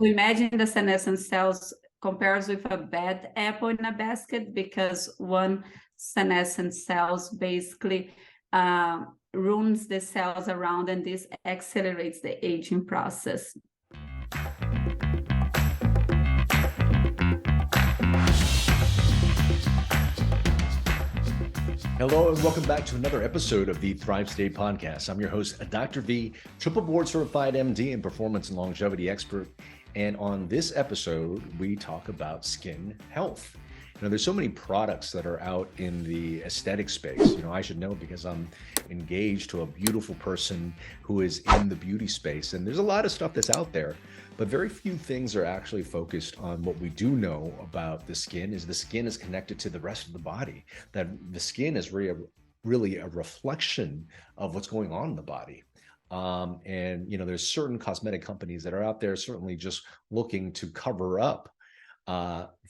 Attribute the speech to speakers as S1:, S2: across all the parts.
S1: imagine the senescent cells compares with a bad apple in a basket, because one senescent cells basically ruins the cells around, and this accelerates the aging process.
S2: Hello and welcome back to another episode of the Thrive State Podcast. I'm your host, Dr. V, triple board certified MD and performance and longevity expert. And on this episode, we talk about skin health. There's so many products that are out in the aesthetic space. I should know because I'm engaged to a beautiful person who is in the beauty space. And there's a lot of stuff that's out there, but very few things are actually focused on what we do know about the skin is connected to the rest of the body, that the skin is really a reflection of what's going on in the body. There's certain cosmetic companies that are out there certainly just looking to cover up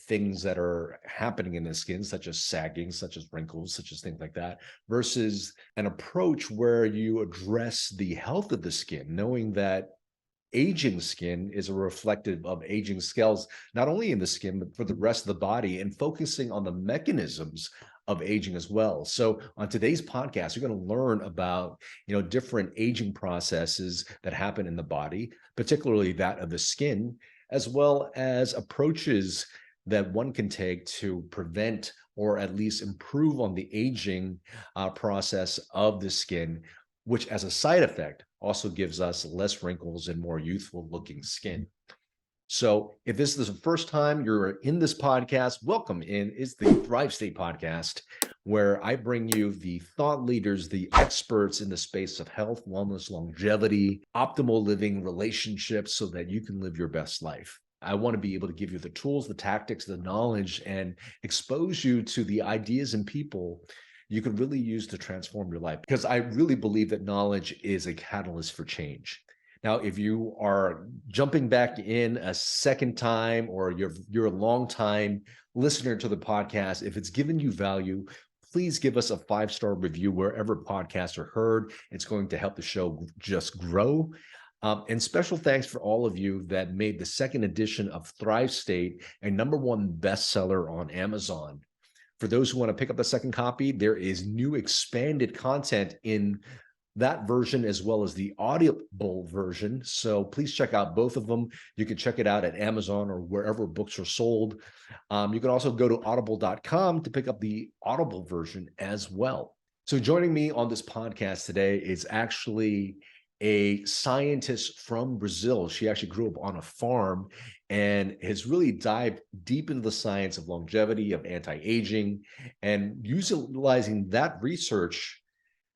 S2: things that are happening in the skin, such as sagging, such as wrinkles, such as things like that, versus an approach where you address the health of the skin, knowing that aging skin is a reflective of aging cells, not only in the skin, but for the rest of the body, and focusing on the mechanisms of aging as well. So on today's podcast, you're going to learn about, different aging processes that happen in the body, particularly that of the skin, as well as approaches that one can take to prevent or at least improve on the aging process of the skin, which as a side effect also gives us less wrinkles and more youthful looking skin. So if this is the first time you're in this podcast, welcome in. It's the Thrive State Podcast, where I bring you the thought leaders, the experts in the space of health, wellness, longevity, optimal living, relationships, so that you can live your best life. I want to be able to give you the tools, the tactics, the knowledge, and expose you to the ideas and people you could really use to transform your life, because I really believe that knowledge is a catalyst for change. Now, if you are jumping back in a second time, or you're a long time listener to the podcast, if it's given you value, please give us a 5-star review wherever podcasts are heard. It's going to help the show just grow. And special thanks for all of you that made the second edition of Thrive State a #1 bestseller on Amazon. For those who want to pick up the second copy, there is new expanded content in that version as well as the audible version. So please check out both of them. You can check it out at Amazon or wherever books are sold. You can also go to audible.com to pick up the audible version as well. So joining me on this podcast today is actually a scientist from Brazil. She actually grew up on a farm and has really dived deep into the science of longevity, of anti-aging, and utilizing that research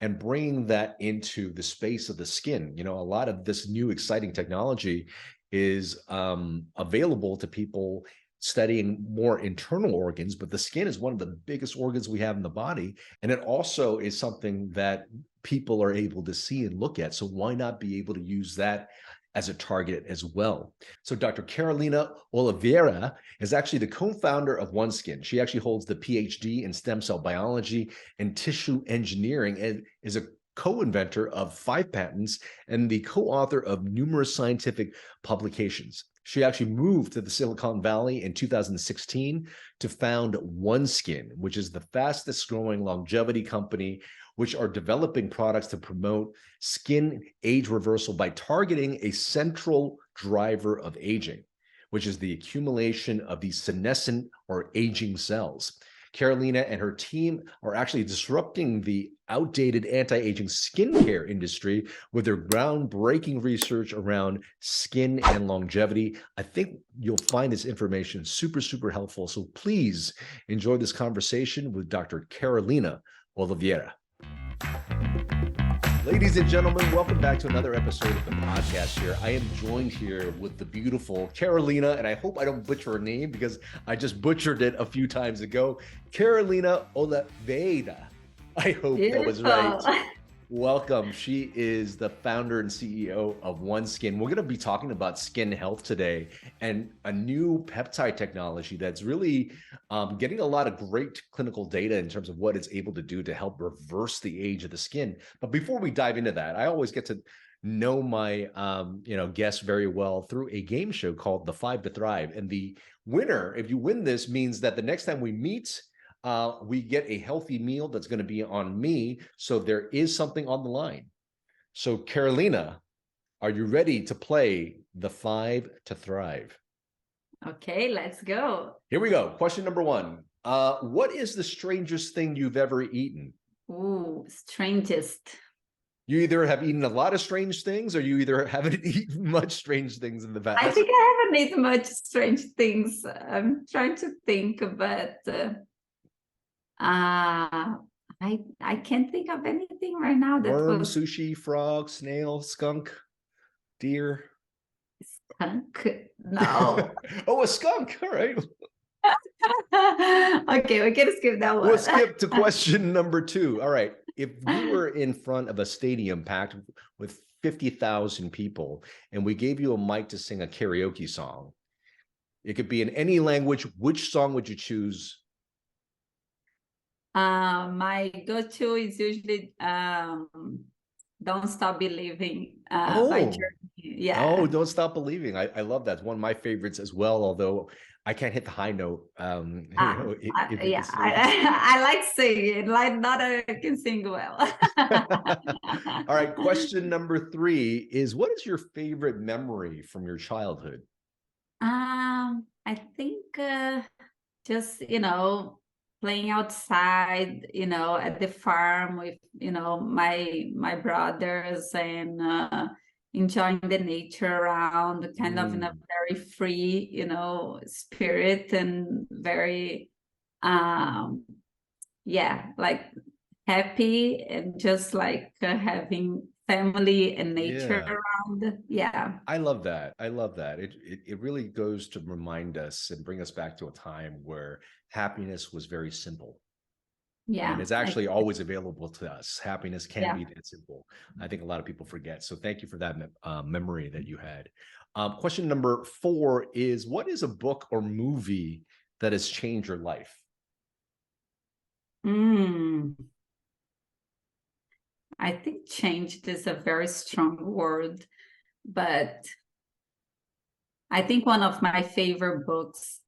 S2: and bringing that into the space of the skin. A lot of this new exciting technology is available to people studying more internal organs, but the skin is one of the biggest organs we have in the body. And it also is something that people are able to see and look at. So why not be able to use that as a target as well? So Dr. Carolina Oliveira is actually the co-founder of OneSkin. She actually holds the PhD in stem cell biology and tissue engineering, and is a co-inventor of 5 patents and the co-author of numerous scientific publications. She actually moved to the Silicon Valley in 2016 to found OneSkin, which is the fastest growing longevity company, which are developing products to promote skin age reversal by targeting a central driver of aging, which is the accumulation of these senescent or aging cells. Carolina and her team are actually disrupting the outdated anti-aging skincare industry with their groundbreaking research around skin and longevity. I think you'll find this information super, super helpful. So please enjoy this conversation with Dr. Carolina Oliveira. Ladies and gentlemen, welcome back to another episode of the podcast here. I am joined here with the beautiful Carolina, and I hope I don't butcher her name because I just butchered it a few times ago. Carolina Oliveira. I hope that was right. Welcome. She is the founder and CEO of OneSkin. We're going to be talking about skin health today and a new peptide technology that's really getting a lot of great clinical data in terms of what it's able to do to help reverse the age of the skin. But before we dive into that, I always get to know my guests very well through a game show called The Five to Thrive. And the winner, if you win this, means that the next time we meet, we get a healthy meal that's going to be on me. So there is something on the line. So Carolina, are you ready to play The Five to Thrive?
S1: Okay, let's go.
S2: Here we go. Question number one. What is the strangest thing you've ever eaten?
S1: Ooh, strangest.
S2: You either have eaten a lot of strange things or you either haven't eaten much strange things in the past.
S1: I think I haven't eaten much strange things. I'm trying to think, but I can't think of anything right now that
S2: Worm,
S1: was
S2: sushi, frog, snail, skunk, deer.
S1: skunk. No.
S2: Oh, a skunk. All right.
S1: Okay, we can skip that one.
S2: We'll skip to question number two. All right. If you were in front of a stadium packed with 50,000 people and we gave you a mic to sing a karaoke song, it could be in any language, which song would you choose?
S1: My go-to is usually Don't Stop Believing by Journey. Yeah.
S2: Oh, Don't Stop Believing. I love that. It's one of my favorites as well, although I can't hit the high note.
S1: Yeah, I like singing, like not I can sing well.
S2: All right, question number three is, what is your favorite memory from your childhood?
S1: I think just, playing outside, at the farm with, my brothers and enjoying the nature around, kind of in a very free, spirit and very, like happy and just like having family and nature around. Yeah.
S2: I love that. I love that. It really goes to remind us and bring us back to a time where happiness was very simple.
S1: Yeah.
S2: And it's actually always available to us. Happiness can be that simple. I think a lot of people forget. So thank you for that memory that you had. Question number four is, what is a book or movie that has changed your life?
S1: I think changed is a very strong word, but I think one of my favorite books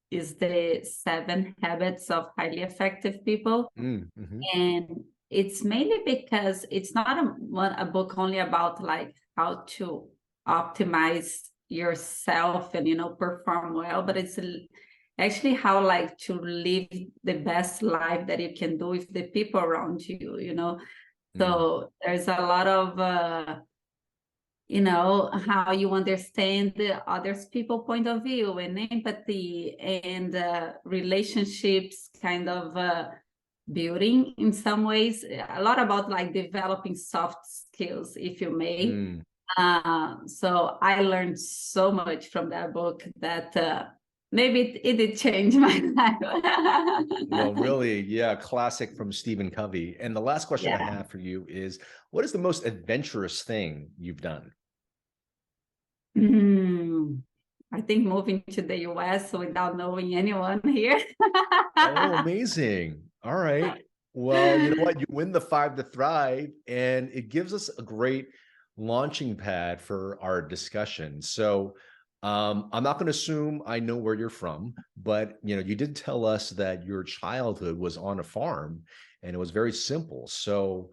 S1: is the 7 Habits of Highly Effective People. And it's mainly because it's not a book only about like how to optimize yourself and, perform well, but it's actually how like to live the best life that you can do with the people around you. So there's a lot of how you understand the others people point of view and empathy and relationships kind of building in some ways, a lot about like developing soft skills, if you may. So I learned so much from that book that maybe it did change my life.
S2: Well, really, yeah, classic from Stephen Covey. And the last question I have for you is, what is the most adventurous thing you've done?
S1: I think moving to the US without knowing anyone here.
S2: Oh, amazing. All right. Well, you know what? You win the 5 to Thrive, and it gives us a great launching pad for our discussion. So I'm not going to assume I know where you're from, but you did tell us that your childhood was on a farm and it was very simple. So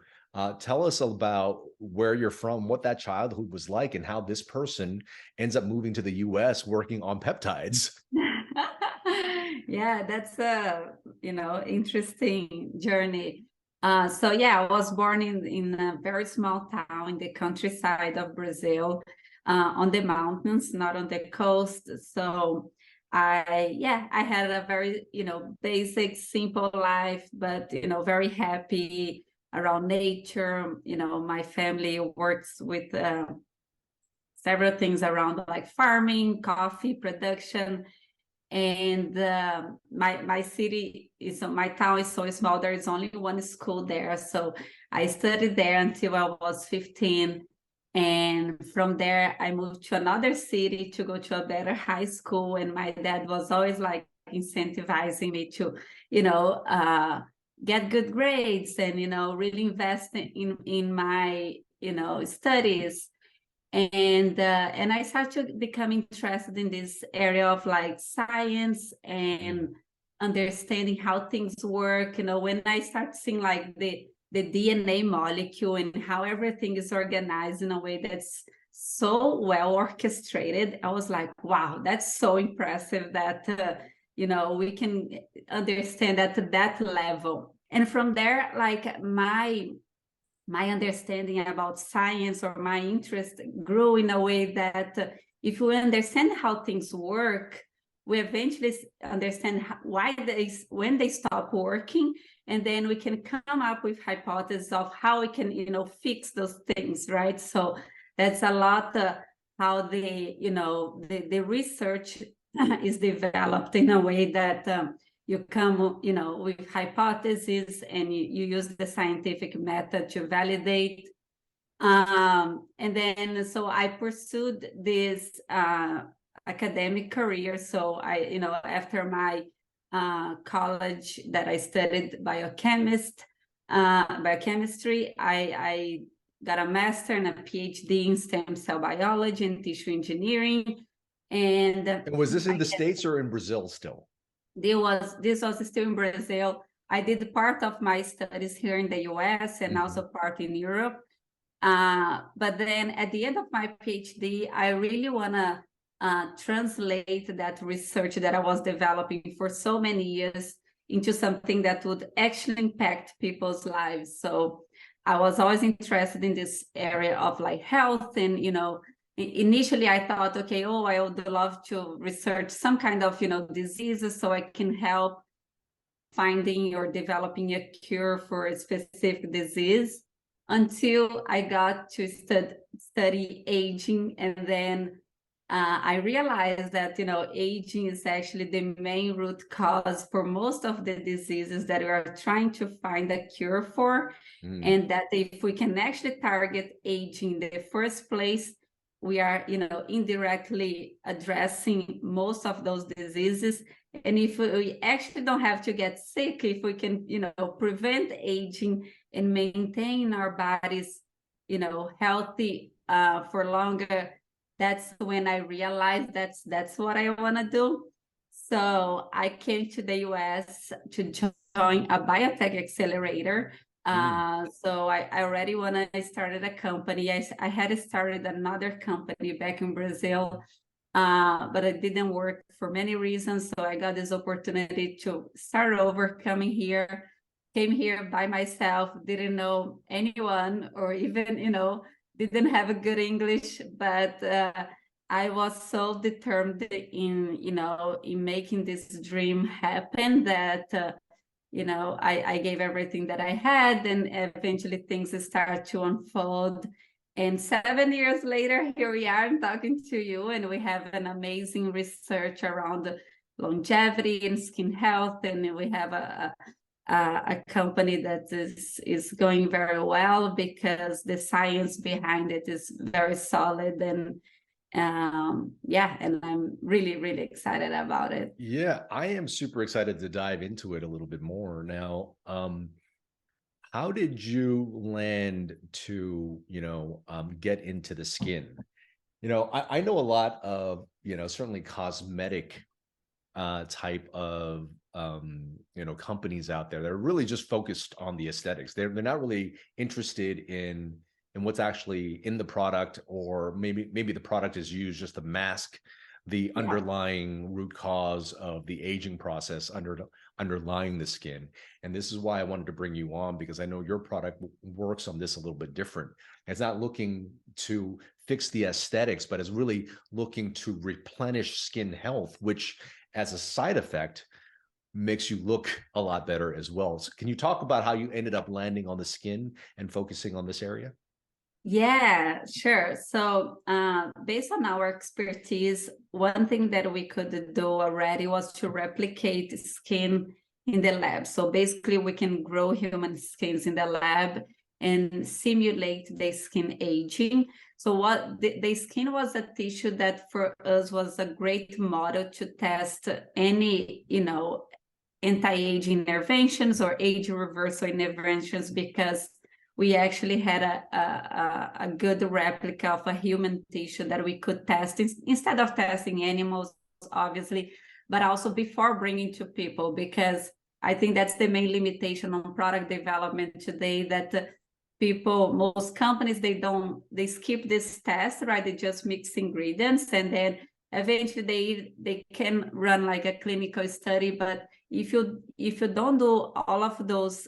S2: tell us about where you're from, what that childhood was like, and how this person ends up moving to the US working on peptides.
S1: Yeah, that's a interesting journey. So yeah, I was born in a very small town in the countryside of Brazil, on the mountains, not on the coast. So I had a very basic, simple life, but very happy around nature. My family works with several things around like farming, coffee production. And my city is, my town is so small, there is only one school there. So I studied there until I was 15. And from there, I moved to another city to go to a better high school. And my dad was always like incentivizing me to, get good grades and, really invest in my studies. And I started to become interested in this area of like science and understanding how things work. When I start seeing like the DNA molecule and how everything is organized in a way that's so well orchestrated, I was like, wow, that's so impressive that we can understand at that level. And from there, like my understanding about science or my interest grew in a way that if we understand how things work, we eventually understand when they stop working, and then we can come up with hypotheses of how we can, fix those things, right? So that's a lot how the research is developed in a way that you come, with hypotheses, and you use the scientific method to validate. And then, so I pursued this academic career. So after my college that I studied biochemistry, I got a master and a PhD in stem cell biology and tissue engineering. And
S2: was this in the States or in Brazil still?
S1: This was still in Brazil. I did part of my studies here in the US and also part in Europe. But then at the end of my PhD, I really want to translate that research that I was developing for so many years into something that would actually impact people's lives. So I was always interested in this area of like health, and initially I thought, okay, I would love to research some kind of diseases so I can help finding or developing a cure for a specific disease, until I got to study aging. And then I realized that aging is actually the main root cause for most of the diseases that we are trying to find a cure for. And that if we can actually target aging in the first place, we are indirectly addressing most of those diseases. And if we actually don't have to get sick, if we can prevent aging and maintain our bodies healthy for longer, that's when I realized that's what I want to do. So I came to the US to join a biotech accelerator. So I already, when I started a company, I had started another company back in Brazil, but it didn't work for many reasons. So I got this opportunity to start over, came here by myself, didn't know anyone, or even, didn't have a good English, but I was so determined in making this dream happen that I gave everything that I had, and eventually things start to unfold. And 7 years later, here we are talking to you, and we have an amazing research around longevity and skin health, and we have a company that is going very well because the science behind it is very solid. And and I'm really, really excited about it.
S2: Yeah, I am super excited to dive into it a little bit more now. How did you land to, get into the skin? I know a lot of, certainly cosmetic type of, companies out there that are really just focused on the aesthetics. They're not really interested in what's actually in the product, or maybe the product is used just to mask the underlying root cause of the aging process underlying the skin. And this is why I wanted to bring you on, because I know your product works on this a little bit different. It's not looking to fix the aesthetics, but it's really looking to replenish skin health, which as a side effect makes you look a lot better as well. So can you talk about how you ended up landing on the skin and focusing on this area?
S1: Yeah, sure. So based on our expertise, one thing that we could do already was to replicate skin in the lab. So basically we can grow human skins in the lab and simulate the skin aging. So what the skin was a tissue that for us was a great model to test any, anti-aging interventions or age reversal interventions, because we actually had a good replica of a human tissue that we could test instead of testing animals, obviously, but also before bringing to people, because I think that's the main limitation on product development today, that most companies, they skip this test, right? They just mix ingredients, and then eventually they can run like a clinical study. But if you don't do all of those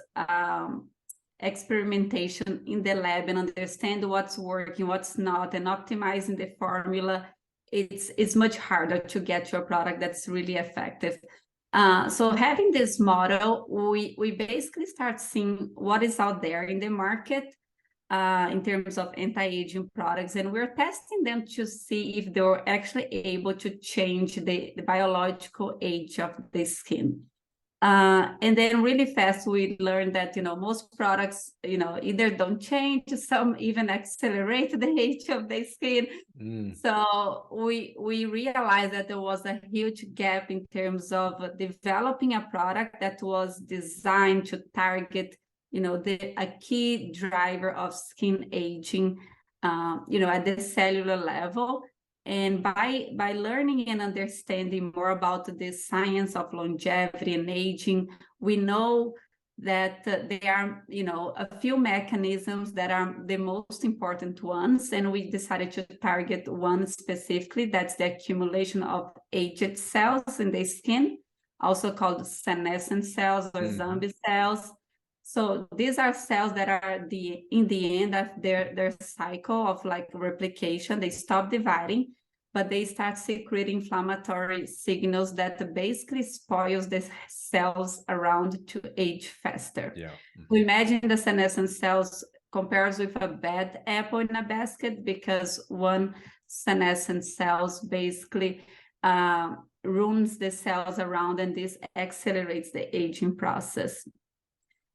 S1: experimentation in the lab and understand what's working, what's not, and optimizing the formula, it's much harder to get to a product that's really effective. So having this model, we basically start seeing what is out there in the market in terms of anti-aging products, and we're testing them to see if they're actually able to change the biological age of the skin. And then really fast, we learned that, most products, either don't change, some even accelerate the age of the skin. So we realized that there was a huge gap in terms of developing a product that was designed to target, a key driver of skin aging, at the cellular level. And by learning and understanding more about the science of longevity and aging, we know that there are, a few mechanisms that are the most important ones. And we decided to target one specifically, that's the accumulation of aged cells in the skin, also called senescent cells or zombie cells. So these are cells that are in the end of their cycle of like replication. They stop dividing, but they start secreting inflammatory signals that basically spoils the cells around to age faster.
S2: Yeah.
S1: So imagine the senescent cells compares with a bad apple in a basket, because one senescent cells basically ruins the cells around, and this accelerates the aging process.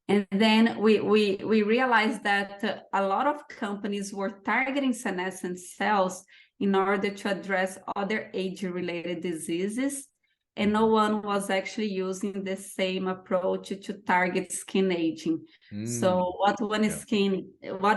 S1: And then we realized that a lot of companies were targeting senescent cells in order to address other age-related diseases, and no one was actually using the same approach to target skin aging. So what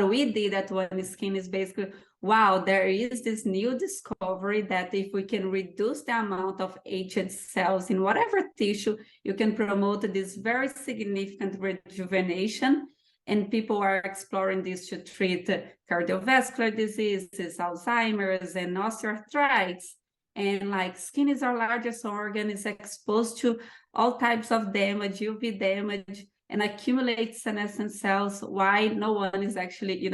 S1: we did at OneSkin is basically, wow, there is this new discovery that if we can reduce the amount of aged cells in whatever tissue, you can promote this very significant rejuvenation. And people are exploring this to treat cardiovascular diseases, Alzheimer's, and osteoarthritis. And like, skin is our largest organ, is exposed to all types of damage, UV damage, and accumulate senescent cells. Why no one is actually,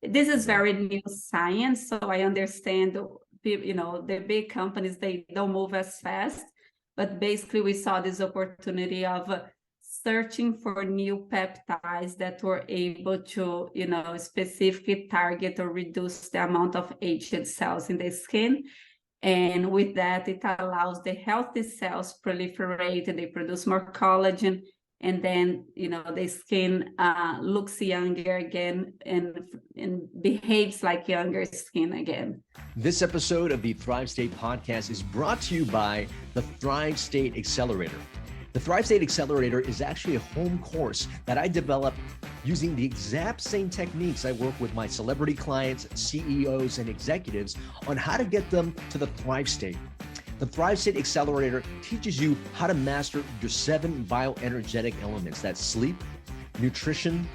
S1: this is very new science. So I understand, the big companies, they don't move as fast. But basically, we saw this opportunity of searching for new peptides that were able to, specifically target or reduce the amount of aged cells in the skin. And with that, it allows the healthy cells proliferate, they produce more collagen, and then, the skin looks younger again and behaves like younger skin again.
S2: This episode of the Thrive State podcast is brought to you by the Thrive State Accelerator. The Thrive State Accelerator is actually a home course that I developed using the exact same techniques I work with my celebrity clients, CEOs, and executives on how to get them to the Thrive State. The Thrive State Accelerator teaches you how to master your 7 bioenergetic elements. That's sleep, nutrition,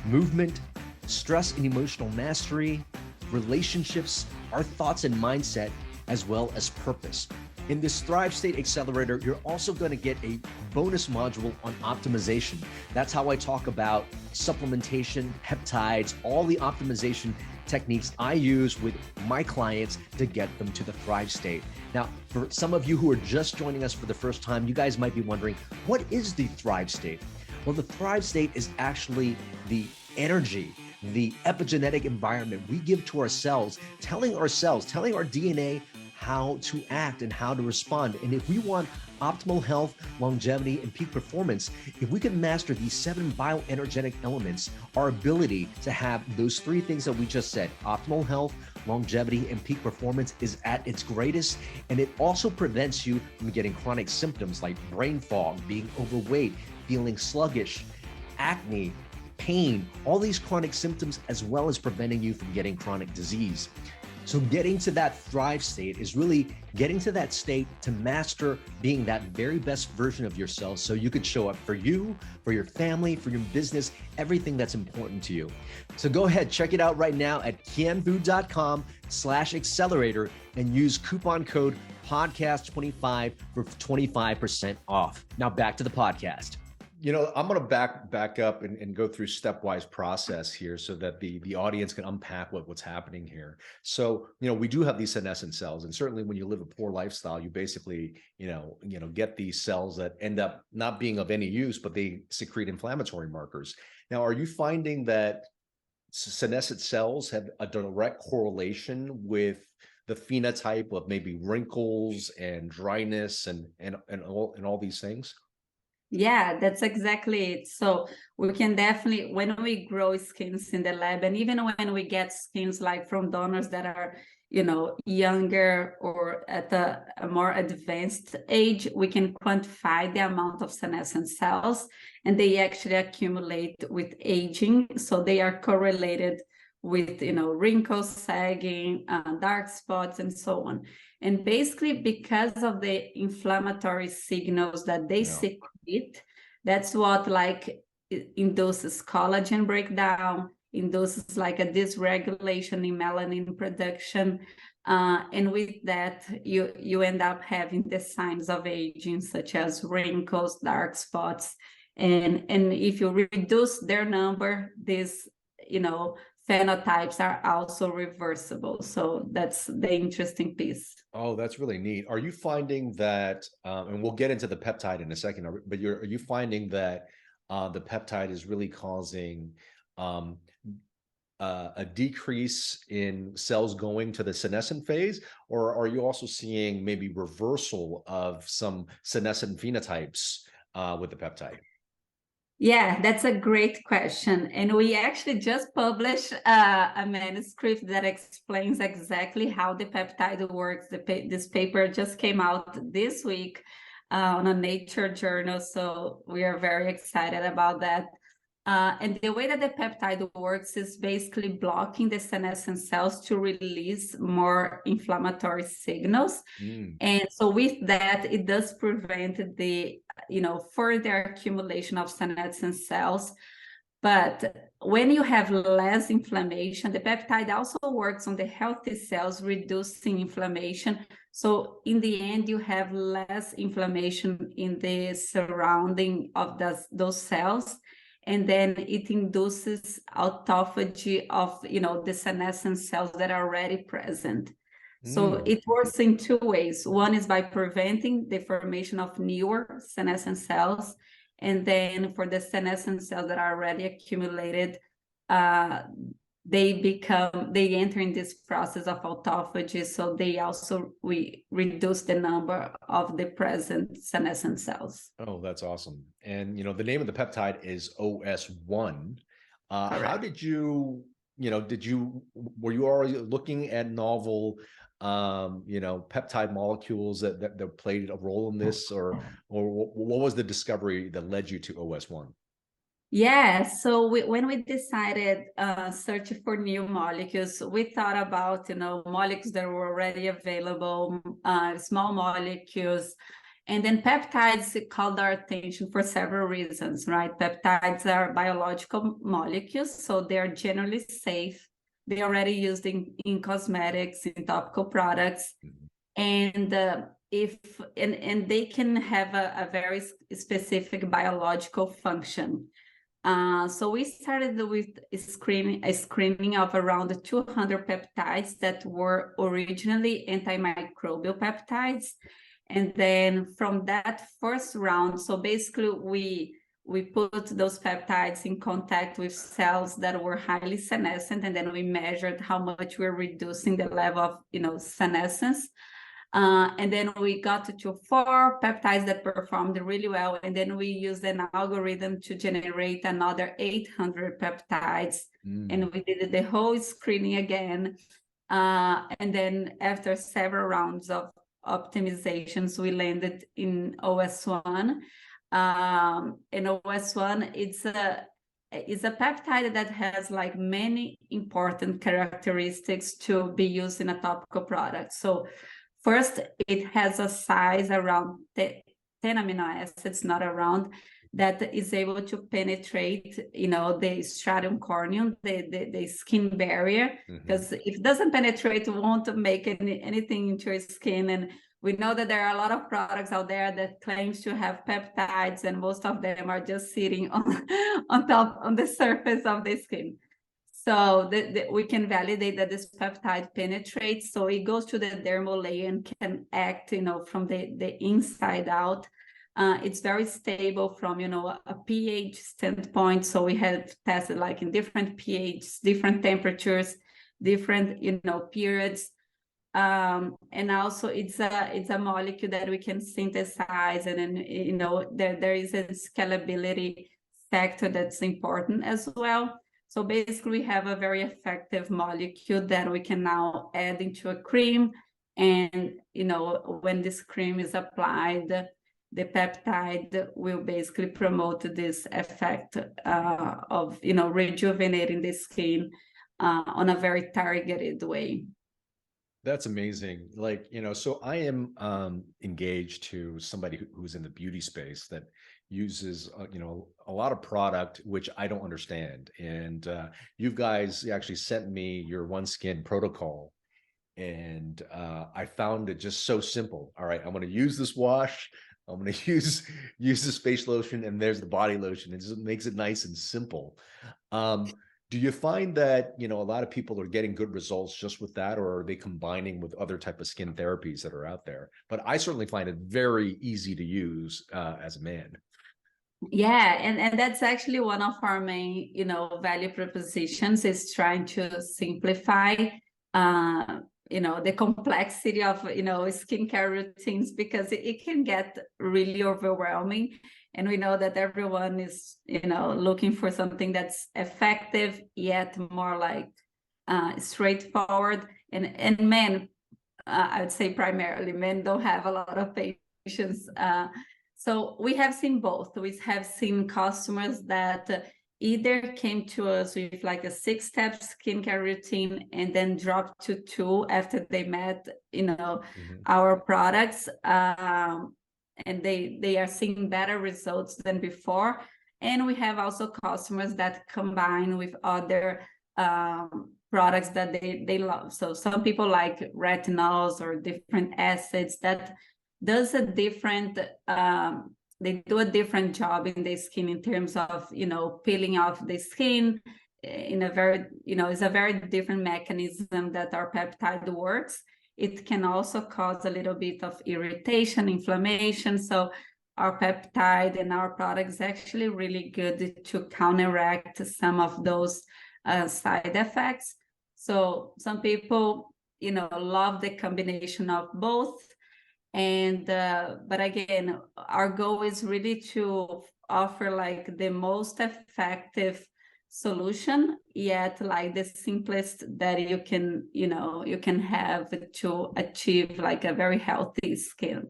S2: movement, stress and emotional mastery, relationships, our thoughts and mindset, as well as purpose. In this Thrive State Accelerator, you're also going to get a bonus module on optimization. That's how I talk about supplementation, peptides, all the optimization techniques I use with my clients to get them to the Thrive State. Now, for some of you who are just joining us for the first time, you guys might be wondering, what is the Thrive State? Well, the Thrive State is actually the energy, the epigenetic environment we give to our cells, telling our DNA how to act and how to respond. And if we want optimal health, longevity, and peak performance, if we can master these 7 bioenergetic elements, our ability to have those 3 things that we just said, optimal health, longevity, and peak performance, is at its greatest. And it also prevents you from getting chronic symptoms like brain fog, being overweight, feeling sluggish, acne, pain, all these chronic symptoms, as well as preventing you from getting chronic disease. So getting to that thrive state is really getting to that state to master being that very best version of yourself so you could show up for you, for your family, for your business, everything that's important to you. So go ahead, check it out right now at kienvuu.com/accelerator and use coupon code podcast25 for 25% off. Now back to the podcast. You know, I'm going to back up and go through stepwise process here so that the audience can unpack what's happening here. So, you know, we do have these senescent cells, and certainly when you live a poor lifestyle, you basically, you know, get these cells that end up not being of any use, but they secrete inflammatory markers. Now, are you finding that senescent cells have a direct correlation with the phenotype of maybe wrinkles and dryness and all these things?
S1: Yeah, that's exactly it. So we can definitely, when we grow skins in the lab, and even when we get skins like from donors that are, you know, younger or at a more advanced age, we can quantify the amount of senescent cells, and they actually accumulate with aging. So they are correlated with, you know, wrinkles, sagging, dark spots, and so on. And basically, because of the inflammatory signals that they secrete, that's what like induces collagen breakdown, induces like a dysregulation in melanin production. And with that, you end up having the signs of aging, such as wrinkles, dark spots. And if you reduce their number, this, you know, phenotypes are also reversible. So that's the interesting piece.
S2: Oh, that's really neat. Are you finding that, and we'll get into the peptide in a second, but are you finding that the peptide is really causing a decrease in cells going to the senescent phase, or are you also seeing maybe reversal of some senescent phenotypes with the peptide?
S1: Yeah, that's a great question. And we actually just published a manuscript that explains exactly how the peptide works. This paper just came out this week on a Nature journal, so we are very excited about that. And the way that the peptide works is basically blocking the senescent cells to release more inflammatory signals. And so with that, it does prevent the, you know, further accumulation of senescent cells. But when you have less inflammation, the peptide also works on the healthy cells, reducing inflammation. So in the end, you have less inflammation in the surrounding of those cells. And then it induces autophagy of, you know, the senescent cells that are already present. So it works in two ways. One is by preventing the formation of newer senescent cells. And then for the senescent cells that are already accumulated, they enter in this process of autophagy. So we reduce the number of the present senescent cells.
S2: Oh, that's awesome. And, you know, the name of the peptide is OS1. How did you, were you already looking at novel, peptide molecules that played a role in this, or what was the discovery that led you to OS1?
S1: Yeah, so when we decided search for new molecules, we thought about, molecules that were already available, small molecules, and then peptides called our attention for several reasons, right? Peptides are biological molecules, so they're generally safe. They're already used in cosmetics, in topical products, and they can have a very specific biological function. So we started with a screening of around 200 peptides that were originally antimicrobial peptides. And then from that first round, so basically we put those peptides in contact with cells that were highly senescent, and then we measured how much we're reducing the level of, senescence. And then we got to 4 peptides that performed really well. And then we used an algorithm to generate another 800 peptides. And we did the whole screening again. And then after several rounds of optimizations, we landed in OS1. And OS1, is a peptide that has like many important characteristics to be used in a topical product. So first, it has a size around 10 amino acids, not around, that is able to penetrate, the stratum corneum, the skin barrier, because if it doesn't penetrate, it won't make anything into your skin. And we know that there are a lot of products out there that claims to have peptides, and most of them are just sitting on top, on the surface of the skin. So we can validate that this peptide penetrates. So it goes to the dermal layer and can act, from the inside out. It's very stable from, a pH standpoint. So we had tested like in different pHs, different temperatures, different, periods. And also it's a molecule that we can synthesize, and then, there is a scalability factor that's important as well. So basically we have a very effective molecule that we can now add into a cream. And, when this cream is applied, the peptide will basically promote this effect of, rejuvenating the skin on a very targeted way.
S2: That's amazing. Like, so I am engaged to somebody who's in the beauty space that uses, a lot of product, which I don't understand. And you guys actually sent me your OneSkin protocol. And I found it just so simple. All right, I'm going to use this wash. I'm going to use this face lotion, and there's the body lotion. It just makes it nice and simple. Do you find that, a lot of people are getting good results just with that, or are they combining with other type of skin therapies that are out there? But I certainly find it very easy to use as a man.
S1: Yeah, and that's actually one of our main, value propositions, is trying to simplify, the complexity of, skincare routines, because it can get really overwhelming. And we know that everyone is, looking for something that's effective, yet more like straightforward. And men, I would say primarily men, don't have a lot of patience. So we have seen both. We have seen customers that either came to us with like a 6-step skincare routine and then dropped to 2 after they met, our products. And they are seeing better results than before. And we have also customers that combine with other products that they love. So some people like retinols or different acids that does a different, they do a different job in the skin in terms of, peeling off the skin in a very, it's a very different mechanism that our peptide works. It can also cause a little bit of irritation, inflammation. So our peptide and our product is actually really good to counteract some of those side effects. So some people, love the combination of both. And but again, our goal is really to offer like the most effective solution, yet like the simplest that you can have to achieve like a very healthy skin.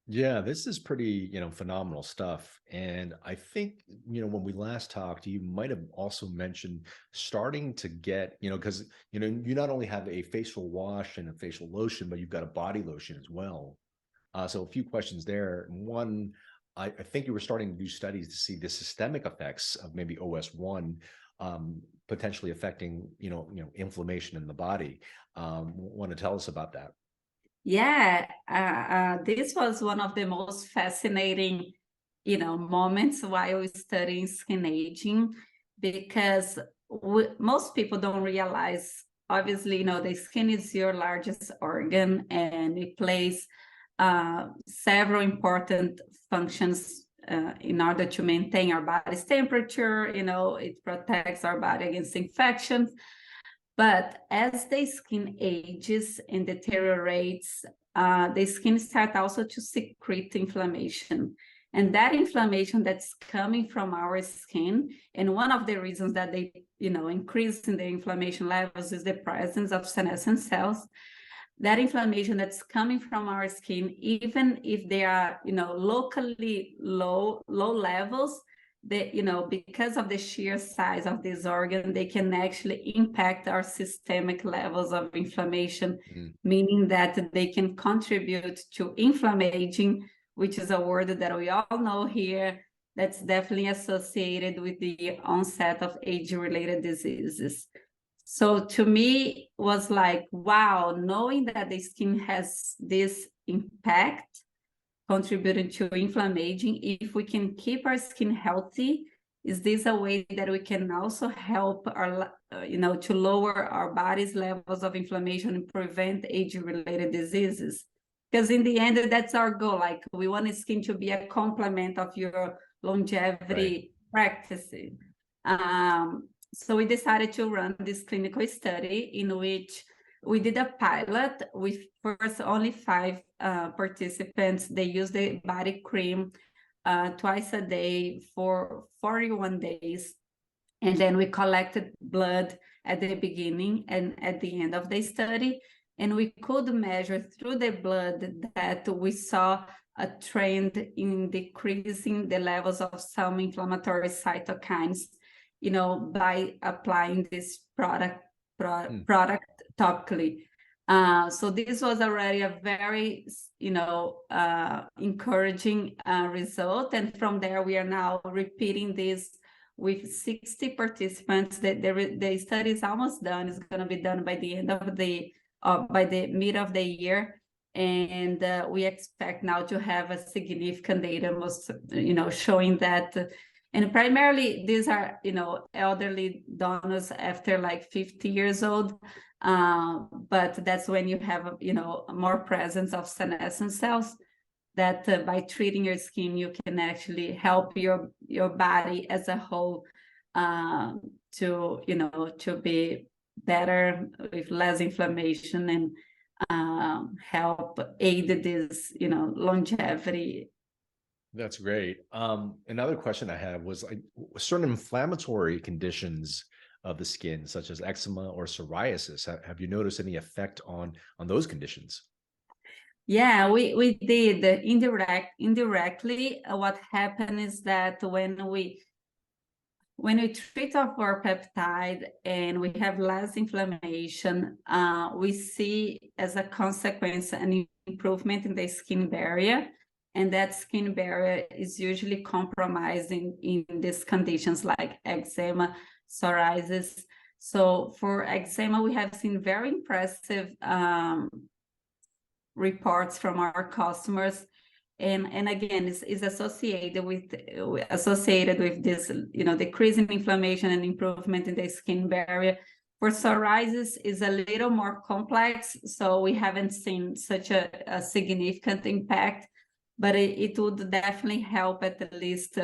S2: Yeah, this is pretty, phenomenal stuff. And I think, when we last talked, you might have also mentioned starting to get, because, you not only have a facial wash and a facial lotion, but you've got a body lotion as well. So a few questions there. One, I think you were starting to do studies to see the systemic effects of maybe OS1 potentially affecting, inflammation in the body. Want to tell us about that?
S1: Yeah, this was one of the most fascinating, moments while studying skin aging, because most people don't realize, obviously, the skin is your largest organ, and it plays several important functions in order to maintain our body's temperature. It protects our body against infections. But as the skin ages and deteriorates, the skin starts also to secrete inflammation. And that inflammation that's coming from our skin, and one of the reasons that they, increase in the inflammation levels is the presence of senescent cells. That inflammation that's coming from our skin, even if they are, locally low levels, because of the sheer size of this organ, they can actually impact our systemic levels of inflammation, meaning that they can contribute to inflammaging, which is a word that we all know here, that's definitely associated with the onset of age-related diseases. So to me, was like, wow, knowing that the skin has this impact contributing to inflammation, if we can keep our skin healthy, is this a way that we can also help our, to lower our body's levels of inflammation and prevent age-related diseases? Because in the end, that's our goal. Like, we want skin to be a complement of your longevity practices. So we decided to run this clinical study in which we did a pilot with first only 5 participants. They used the body cream twice a day for 41 days. And then we collected blood at the beginning and at the end of the study. And we could measure through the blood that we saw a trend in decreasing the levels of some inflammatory cytokines, by applying this product topically. So this was already a very, encouraging result. And from there, we are now repeating this with 60 participants. The study is almost done. It's going to be done by the end of by the mid of the year. And we expect now to have a significant data, showing that. And primarily, these are, elderly donors after like 50 years old. But that's when you have, more presence of senescent cells that by treating your skin, you can actually help your body as a whole to be better with less inflammation and help aid this, longevity.
S2: That's great. Another question I have was like certain inflammatory conditions of the skin, such as eczema or psoriasis. Have you noticed any effect on those conditions?
S1: Yeah, we did indirectly. What happened is that when we treat our peptide and we have less inflammation, we see as a consequence an improvement in the skin barrier. And that skin barrier is usually compromising in these conditions like eczema, psoriasis. So for eczema, we have seen very impressive reports from our customers. And again, is associated with this, decrease in inflammation and improvement in the skin barrier. For psoriasis is a little more complex, so we haven't seen such a significant impact. But it would definitely help at least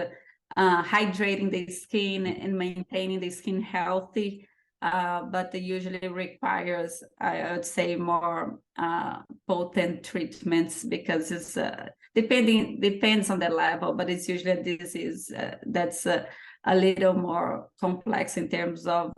S1: hydrating the skin and maintaining the skin healthy. But it usually requires, I would say, more potent treatments because it's depends on the level, but it's usually a disease that's a little more complex in terms of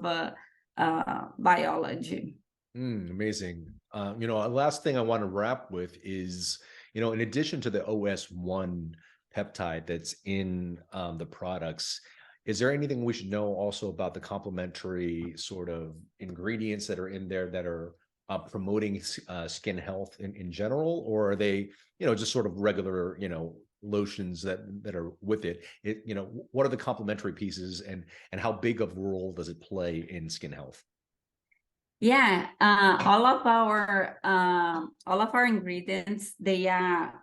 S1: biology.
S2: Amazing. Last thing I want to wrap with is, in addition to the OS1 peptide that's in the products, is there anything we should know also about the complementary sort of ingredients that are in there that are promoting skin health in general, or are they, just sort of regular, lotions that are with it? What are the complementary pieces, and how big of a role does it play in skin health?
S1: Yeah, all of our ingredients, they are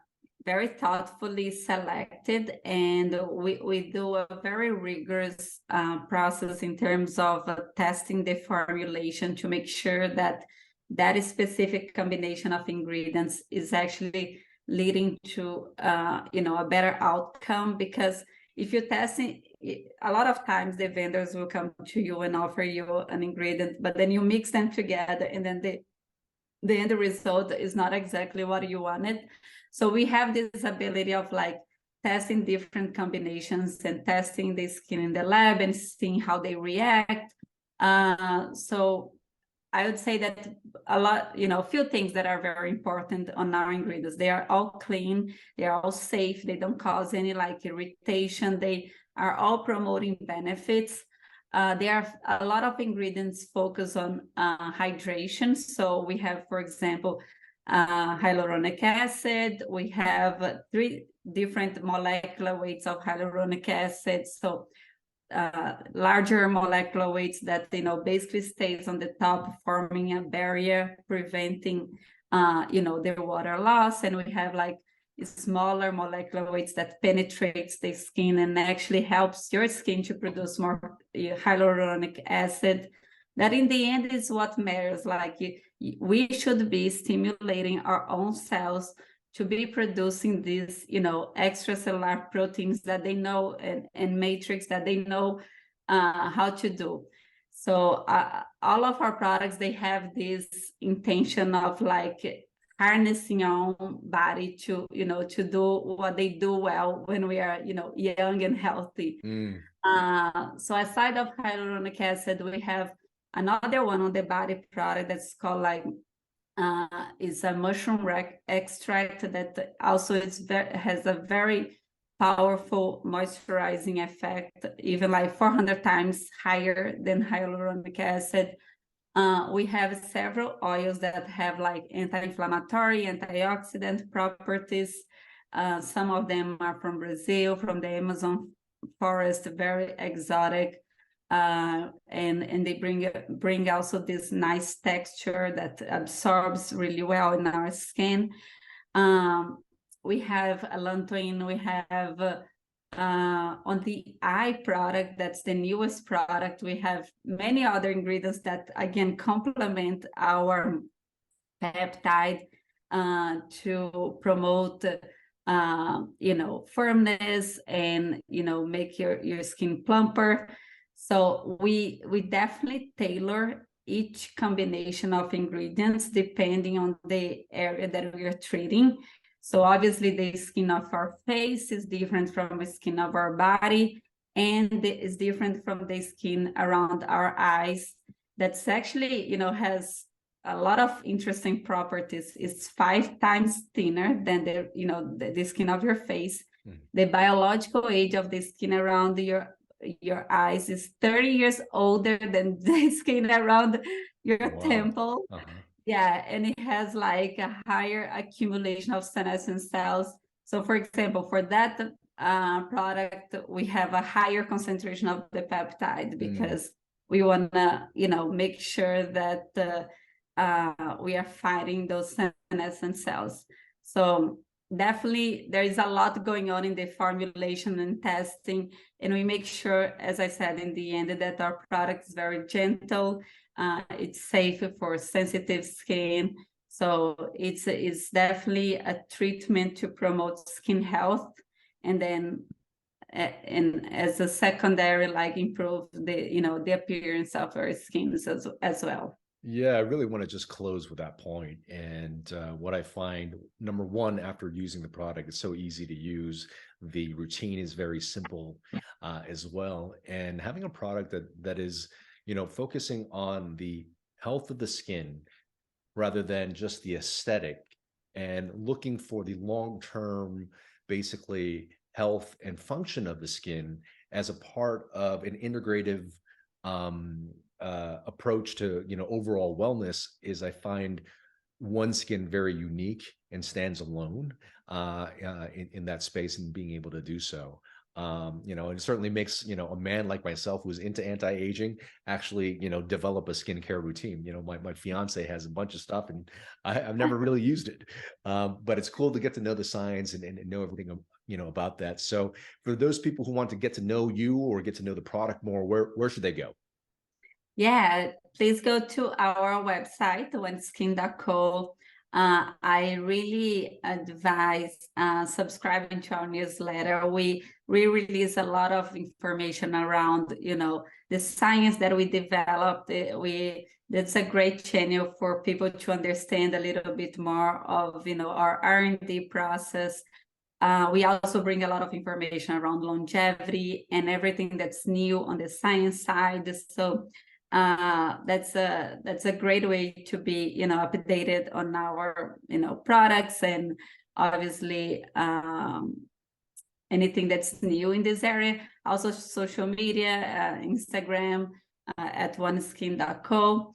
S1: very thoughtfully selected, and we do a very rigorous process in terms of testing the formulation to make sure that that specific combination of ingredients is actually leading to a better outcome. Because if you're testing, a lot of times the vendors will come to you and offer you an ingredient, but then you mix them together and then the end result is not exactly what you wanted. So we have this ability of like testing different combinations and testing the skin in the lab and seeing how they react. So I would say that a few things that are very important on our ingredients. They are all clean, they are all safe, they don't cause any like irritation, they are all promoting benefits. There are a lot of ingredients focused on hydration. So we have, for example, hyaluronic acid. We have 3 different molecular weights of hyaluronic acid. So larger molecular weights that, you know, basically stays on the top, forming a barrier, preventing, you know, the water loss. And we have like smaller molecular weights that penetrates the skin and actually helps your skin to produce more hyaluronic acid. That in the end is what matters. Like we should be stimulating our own cells to be producing these, you know, extracellular proteins that they know, and matrix that they know how to do. So all of our products, they have this intention of like harnessing our own body to, you know, to do what they do well when we are, you know, young and healthy. So aside of hyaluronic acid, we have another one on the body product that's called like is a mushroom extract that also has a very powerful moisturizing effect, even like 400 times higher than hyaluronic acid. We have several oils that have like anti-inflammatory, antioxidant properties. Some of them are from Brazil, from the Amazon forest, very exotic. And they bring also this nice texture that absorbs really well in our skin. We have allantoin, we have on the eye product, that's the newest product, we have many other ingredients that again complement our peptide to promote you know, firmness and, you know, make your skin plumper. So we definitely tailor each combination of ingredients depending on the area that we are treating. So obviously the skin of our face is different from the skin of our body, and is different from the skin around our eyes. That's actually, you know, has a lot of interesting properties. It's 5 times thinner than the, you know, the skin of your face. The biological age of the skin around your eyes is 30 years older than the skin around your temple. Yeah, and it has like a higher accumulation of senescent cells. So for example, for that product, we have a higher concentration of the peptide because we want to, you know, make sure that we are fighting those senescent cells. So definitely there is a lot going on in the formulation and testing, and we make sure, as I said, in the end, that our product is very gentle. It's safe for sensitive skin. So it's definitely a treatment to promote skin health, and then and as a secondary, like improve the, you know, the appearance of our skin as well.
S2: Yeah, I really want to just close with that point. And what I find, number one, after using the product, it's so easy to use. The routine is very simple as well. And having a product that is, you know, focusing on the health of the skin rather than just the aesthetic, and looking for the long-term, basically, health and function of the skin as a part of an integrative approach to, you know, overall wellness, is, I find, OneSkin very unique and stands alone in that space, and being able to do so. You know, it certainly makes, you know, a man like myself who's into anti-aging actually, you know, develop a skincare routine. You know, my fiance has a bunch of stuff, and I've never really used it, but it's cool to get to know the science and know everything, you know, about that. So for those people who want to get to know you or get to know the product more, where should they go?
S1: Yeah, please go to our website, oneskin.co. I really advise subscribing to our newsletter. We release a lot of information around, you know, the science that we developed. That's a great channel for people to understand a little bit more of, you know, our R&D process. We also bring a lot of information around longevity and everything that's new on the science side. So that's a great way to be, you know, updated on our, you know, products, and obviously anything that's new in this area. Also social media, Instagram, at oneskin.co.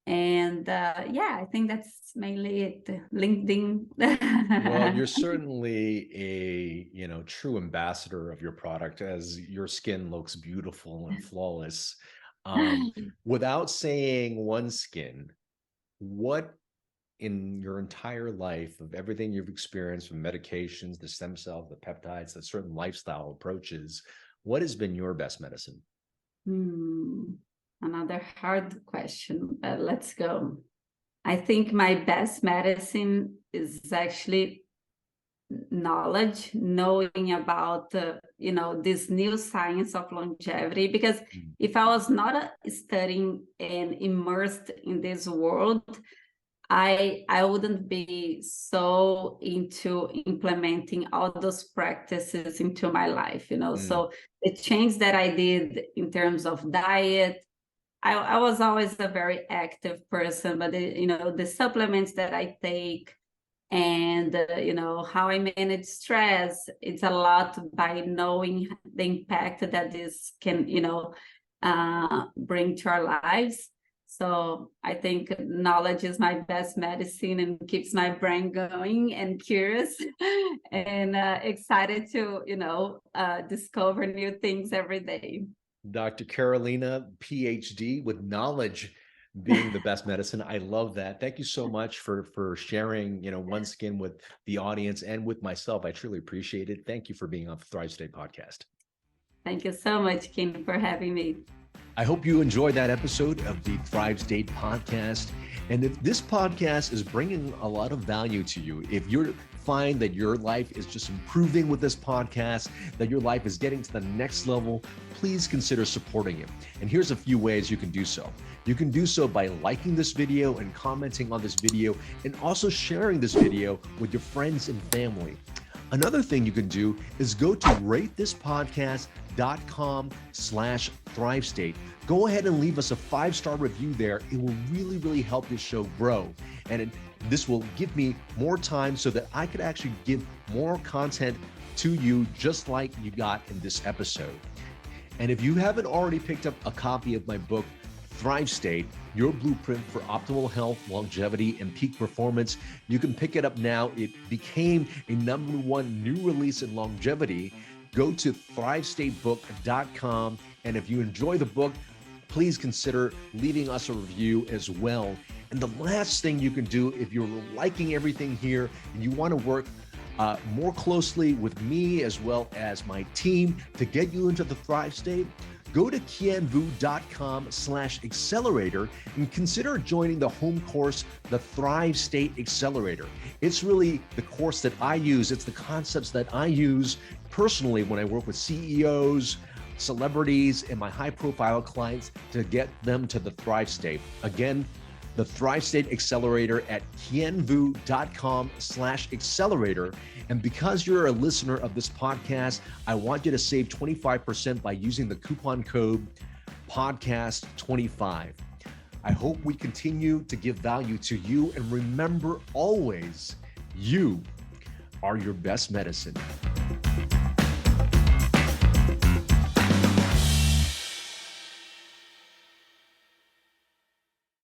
S1: And yeah, I think that's mainly it. LinkedIn.
S2: Well, you're certainly a true ambassador of your product, as your skin looks beautiful and flawless. Without saying OneSkin, what in your entire life, of everything you've experienced, from medications, the stem cells, the peptides, the certain lifestyle approaches, what has been your best medicine?
S1: Another hard question, but let's go. I think my best medicine is actually knowledge, knowing about this new science of longevity. Because if I was not studying and immersed in this world, I wouldn't be so into implementing all those practices into my life, So the change that I did in terms of diet, I was always a very active person, but the supplements that I take and how I manage stress, it's a lot by knowing the impact that this can bring to our lives. So I think knowledge is my best medicine and keeps my brain going and curious and excited to discover new things every day.
S2: Dr. Carolina, PhD, with knowledge being the best medicine. I love that. Thank you so much for sharing, OneSkin with the audience and with myself. I truly appreciate it. Thank you for being on the Thrive State podcast.
S1: Thank you so much, Kien, for having me.
S2: I hope you enjoyed that episode of the Thrive State podcast. And if this podcast is bringing a lot of value to you, if you find that your life is just improving with this podcast, that your life is getting to the next level, please consider supporting it. And here's a few ways you can do so. You can do so by liking this video and commenting on this video, and also sharing this video with your friends and family. Another thing you can do is go to ratethispodcast.com/ThriveState. Go ahead and leave us a 5-star review there. It will really, really help this show grow. And this will give me more time so that I could actually give more content to you, just like you got in this episode. And if you haven't already picked up a copy of my book, Thrive State, Your Blueprint for Optimal Health, Longevity, and Peak Performance, you can pick it up now. It became a #1 new release in longevity. Go to thrivestatebook.com. And if you enjoy the book, please consider leaving us a review as well. And the last thing you can do, if you're liking everything here and you want to work more closely with me as well as my team to get you into the Thrive State, go to kienvuu.com/accelerator and consider joining the home course, the Thrive State Accelerator. It's really the course that I use. It's the concepts that I use personally when I work with CEOs, celebrities, and my high-profile clients to get them to the Thrive State. Again, the Thrive State Accelerator at kienvuu.com/accelerator. And because you're a listener of this podcast, I want you to save 25% by using the coupon code podcast25. I hope we continue to give value to you. And remember always, you are your best medicine.